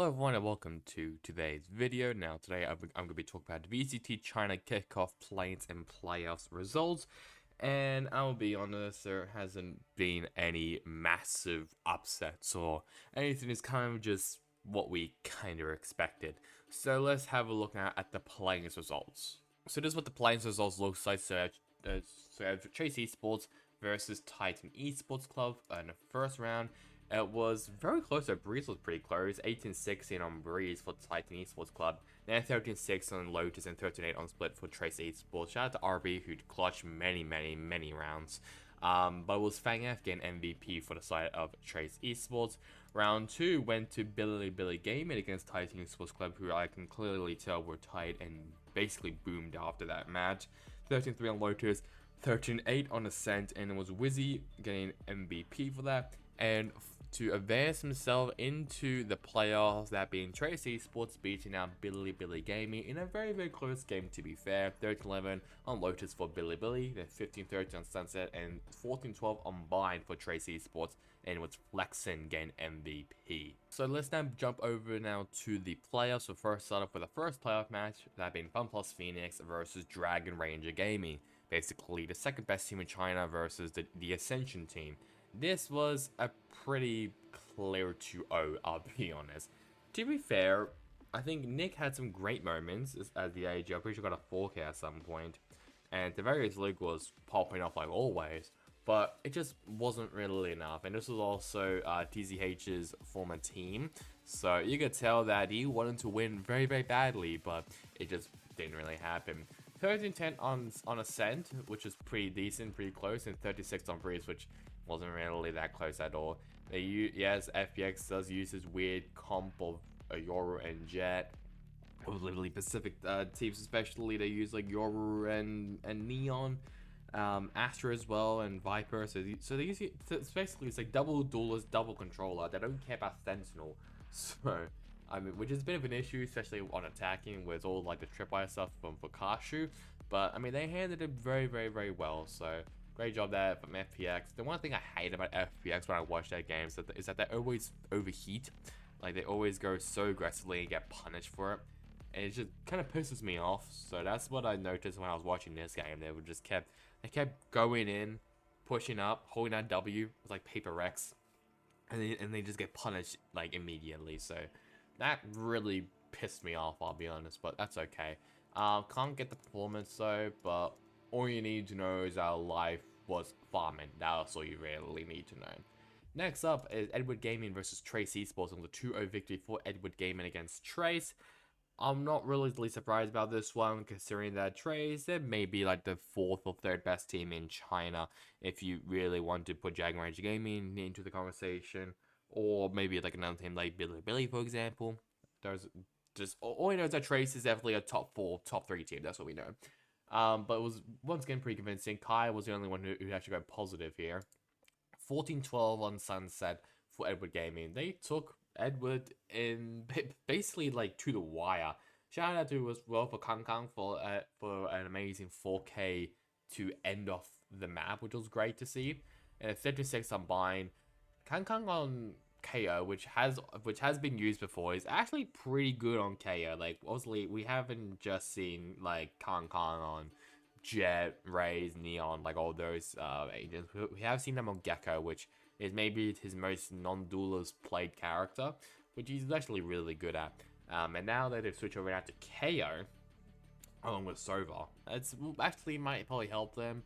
Hello everyone and welcome to today's video. Now today I'm going to be talking about VCT China Kickoff play-ins and playoffs results. And I'll be honest, there hasn't been any massive upsets or anything. It's kind of just what we kind of expected. So let's have a look at the play-ins results. So this is what the play-ins results looks like. So Chase Esports versus Titan Esports Club in the first round. It was very close. Breeze was pretty close. 18-16 on Breeze for Titan Esports Club. Then 13-6 on Lotus and 13-8 on Split for Trace Esports. Shout out to RB who clutched many rounds. But it was Fang F getting MVP for the side of Trace Esports. Round 2 went to Billy Gaming against Titan Esports Club, who I can clearly tell were tight and basically boomed after that match. 13-3 on Lotus, 13-8 on Ascent, and it was Wizzy getting MVP for that. And to advance himself into the playoffs, that being Trace Esports beating out Billy Gaming in a very close game, to be fair. 13-11 on Lotus for Billy, then 15-13 on Sunset, and 14-12 on Bind for Trace Esports, and it was Flexin getting MVP. So let's now jump over now to the playoffs. So first start off with the first playoff match, that being FunPlus Phoenix versus Dragon Ranger Gaming. Basically the second best team in China versus the Ascension team. This was a pretty clear 2-0, I'll be honest. To be fair, I think Nick had some great moments as the AG. I'm pretty sure got a 4K at some point. And the various league was popping off like always. But it just wasn't really enough. And this was also TZH's former team. So you could tell that he wanted to win very badly. But it just didn't really happen. 13-10 on Ascent, which is pretty decent, pretty close. And 36 on Breeze, which wasn't really that close at all. Yes, FPX does use his weird comp of Yoru and Jet. It was literally Pacific teams, especially they use like Yoru and Neon, Astra as well, and Viper. So they use it. So basically, it's like double duelist, double controller. They don't care about Sentinel. So I mean, which is a bit of an issue, especially on attacking with all like the tripwire stuff from Kashu. But I mean, they handled it very well. So great job there from FPX. The one thing I hate about FPX when I watch their games is that they always overheat. Like, they always go so aggressively and get punished for it. And it just kind of pisses me off. So that's what I noticed when I was watching this game. They kept going in, pushing up, holding that W with like Paper Rex. And they just get punished like immediately. So that really pissed me off, I'll be honest. But that's okay. Can't get the performance though, but all you need to know is our life was farming. That's all you really need to know. Next up is Edward Gaming versus Trace Esports on the 2-0 victory for Edward Gaming against Trace. I'm not really surprised about this one, considering that Trace, it may be like the 4th or 3rd best team in China if you really want to put Dragon Ranger Gaming into the conversation, or maybe like another team like Billy, for example. There's just all we know is that Trace is definitely a top 4, top 3 team. That's what we know. But it was once again pretty convincing. Kai was the only one who actually got positive here. 14-12 on Sunset for Edward Gaming. They took Edward in basically like to the wire. Shout out to as well for Kang for an amazing 4K to end off the map, which was great to see. And 56 on Bind. Kang on KO, which has been used before, is actually pretty good on KO. Like, obviously, we haven't just seen like Kang on Jet, Raze, Neon, like all those agents. We have seen them on Gecko, which is maybe his most non-duelist played character, which he's actually really good at. And now that they've switched over now to KO, along with Sova, it's actually might probably help them.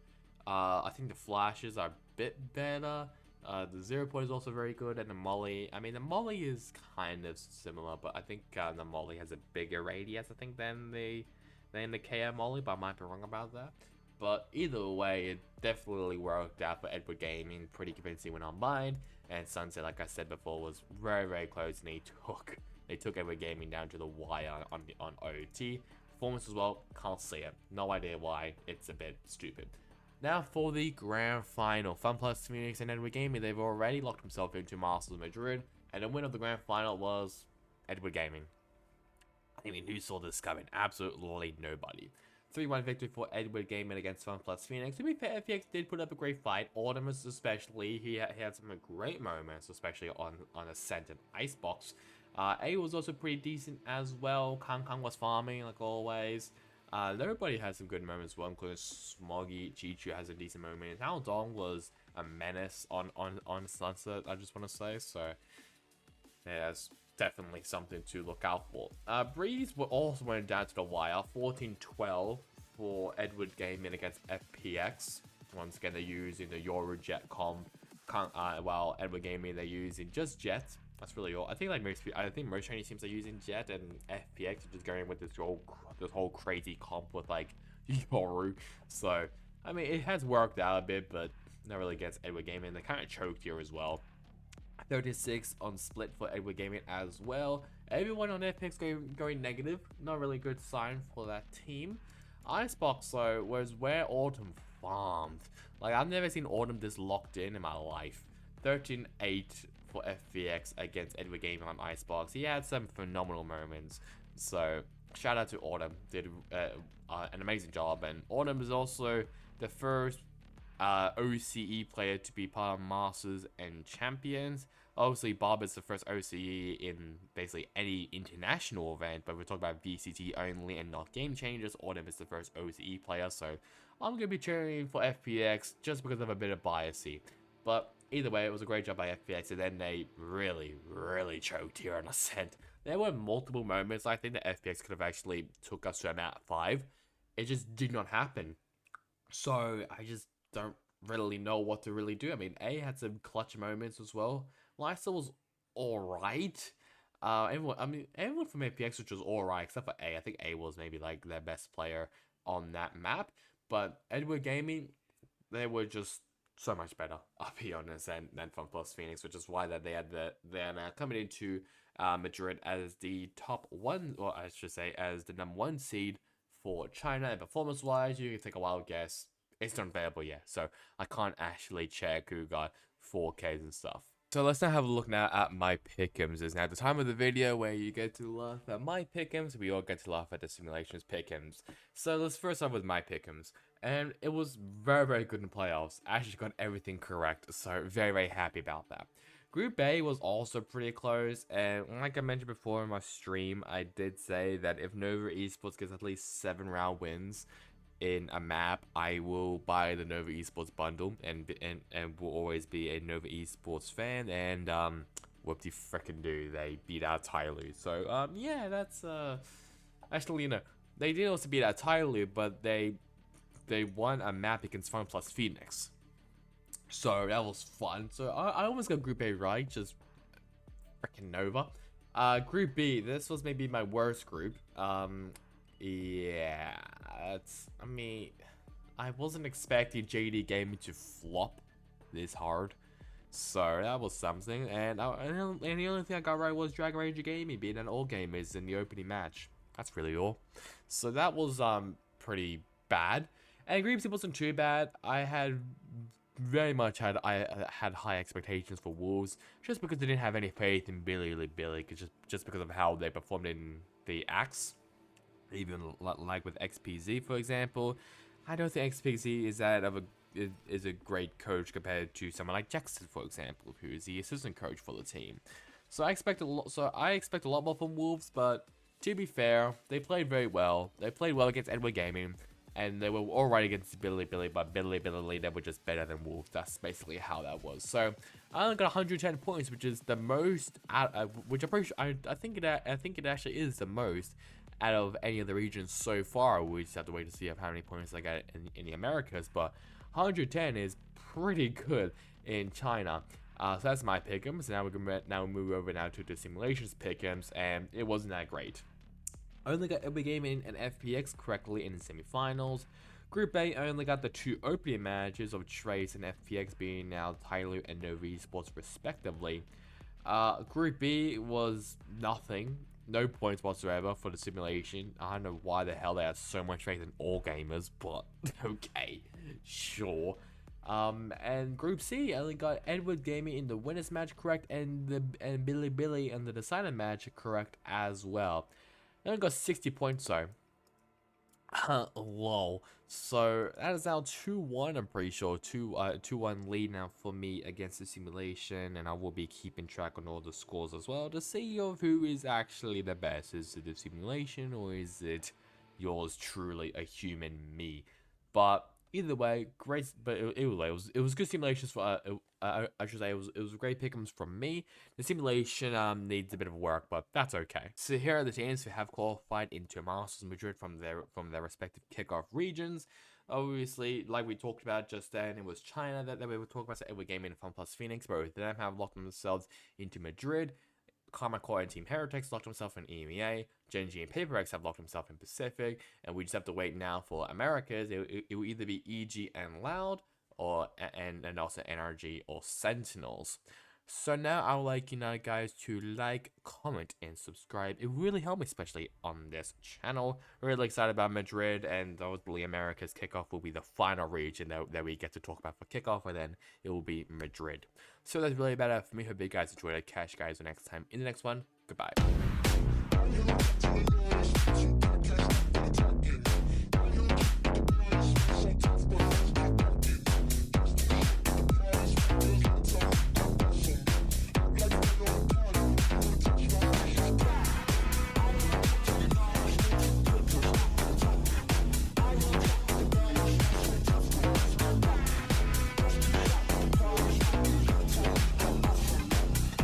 I think the flashes are a bit better. The 0 point is also very good, and the Molly, I mean, the Molly is kind of similar, but I think the Molly has a bigger radius, I think, than the KO Molly, but I might be wrong about that. But either way, it definitely worked out for Edward Gaming, pretty convincing when on Bind, and Sunset, like I said before, was very close, and they took Edward Gaming down to the wire on OT. Performance as well, can't see it, no idea why, it's a bit stupid. Now for the grand final, FunPlus Phoenix and Edward Gaming, they've already locked themselves into Masters of Madrid, and the winner of the grand final was Edward Gaming. I mean, who saw this coming? Absolutely nobody. 3-1 victory for Edward Gaming against FunPlus Phoenix. To be fair, FPX did put up a great fight. Autumnus especially, he had some great moments, especially on Ascent and Icebox. A was also pretty decent as well. Kang was farming like always. Everybody has some good moments as well, including Smoggy. Chichu has a decent moment. Hao Dong was a menace on Sunset, I just want to say. So, yeah, that's definitely something to look out for. Breeze also went down to the wire, 14-12 for Edward Gaming against FPX. Once again, they're using the Eurojet comp, while Edward Gaming they're using just Jet. That's really all. I think most Chinese teams are using Jet, and FPX are just going with this whole crazy comp with like Yoru. So I mean, it has worked out a bit, but not really against Edward Gaming. They kind of choked here as well. 36 on split for Edward Gaming as well. Everyone on FPX going negative. Not really good sign for that team. Icebox though was where Autumn farmed. Like, I've never seen Autumn this locked in my life. 13-8 for FPX against Edward Gaming on Icebox. He had some phenomenal moments. So shout out to Autumn. Did an amazing job. And Autumn is also the first OCE player to be part of Masters and Champions. Obviously, Bob is the first OCE in basically any international event, but we're talking about VCT only and not Game Changers. Autumn is the first OCE player, so I'm going to be cheering for FPX just because of a bit of biasy. But either way, it was a great job by FPX, and then they really, really choked here on Ascent. There were multiple moments I think that FPX could have actually took us to a map 5. It just did not happen. So I just don't really know what to really do. I mean, A had some clutch moments as well. Lysa was alright. Everyone from APX was alright, except for A. I think A was maybe like their best player on that map. But Edward Gaming, they were just so much better, I'll be honest, than FunPlus Phoenix, which is why that they're now coming into Madrid as the top one, or I should say, as the #1 seed for China. And performance-wise, you can take a wild guess. It's not available yet, so I can't actually check who got 4Ks and stuff. So let's now have a look now at my pickems. It's now the time of the video where you get to laugh at my pickems. We all get to laugh at the simulations pickems. So let's first start with my pickems. And it was very, very good in playoffs. I actually got everything correct, so very, very happy about that. Group A was also pretty close, and like I mentioned before in my stream, I did say that if Nova Esports gets at least 7 round wins in a map, I will buy the Nova Esports bundle and will always be a Nova Esports fan. And whoop-de frickin' do, they beat out Tyloo. So yeah, that's actually, you know, they did also beat out Tyloo, but they won a map against FunPlus Phoenix. So that was fun. So I almost got Group A right, just frickin' Nova. Group B, this was maybe my worst group. Yeah, I mean, I wasn't expecting JD Gaming to flop this hard, so that was something. And the only thing I got right was Dragon Ranger Gaming beating an all gamers in the opening match. That's really all. So that was pretty bad. And Group C wasn't too bad. I had high expectations for Wolves, just because they didn't have any faith in Billy, just because of how they performed in the Axe. Even like with XPZ, for example, I don't think XPZ is a great coach compared to someone like Jackson, for example, who is the assistant coach for the team. So I expect a lot more from Wolves, but to be fair, they played very well. They played well against Edward Gaming, and they were alright against Billy, but Billy they were just better than Wolves. That's basically how that was. So I only got 110 points, which is the most which I'm pretty sure, I think it actually is the most out of any of the regions so far. We just have to wait to see how many points I got in the Americas, but 110 is pretty good in China. So that's my pickems. Now we're gonna move over to the simulations pickems, and it wasn't that great. I only got every game in an FPX correctly in the semifinals. Group A, I only got the 2 opening matches of Trace and FPX being now Tyloo and Nova Esports respectively. Group B was nothing. No points whatsoever for the simulation. I don't know why the hell they had so much faith in all gamers, but okay, sure. And Group C, I only got Edward Gaming in the winners match correct, and Billy in the decider match correct as well. I only got 60 points though. Lol. So that is now 2-1, I'm pretty sure. 2-1 lead now for me against the simulation, and I will be keeping track on all the scores as well to see of who is actually the best. Is it the simulation or is it yours truly, a human me? But either way, great. But it was good simulations for I should say it was great pickums from me. The simulation needs a bit of work, but that's okay. So here are the teams who have qualified into Masters Madrid from their respective kickoff regions. Obviously, like we talked about just then, it was China that we were talking about. So Edward Gaming and FunPlus Phoenix, both of them have locked themselves into Madrid. Karma Core and Team Heretics locked himself in EMEA. Genji and PaperX have locked himself in Pacific. And we just have to wait now for Americas. It will either be EG and Loud, or and also NRG or Sentinels. So now I would like you now guys to like, comment, and subscribe. It really helped me, especially on this channel. Really excited about Madrid, and hopefully America's kickoff will be the final region that we get to talk about for kickoff, and then it will be Madrid. So that's really about it for me. Hope you guys enjoyed it. Catch you guys next time in the next one. Goodbye.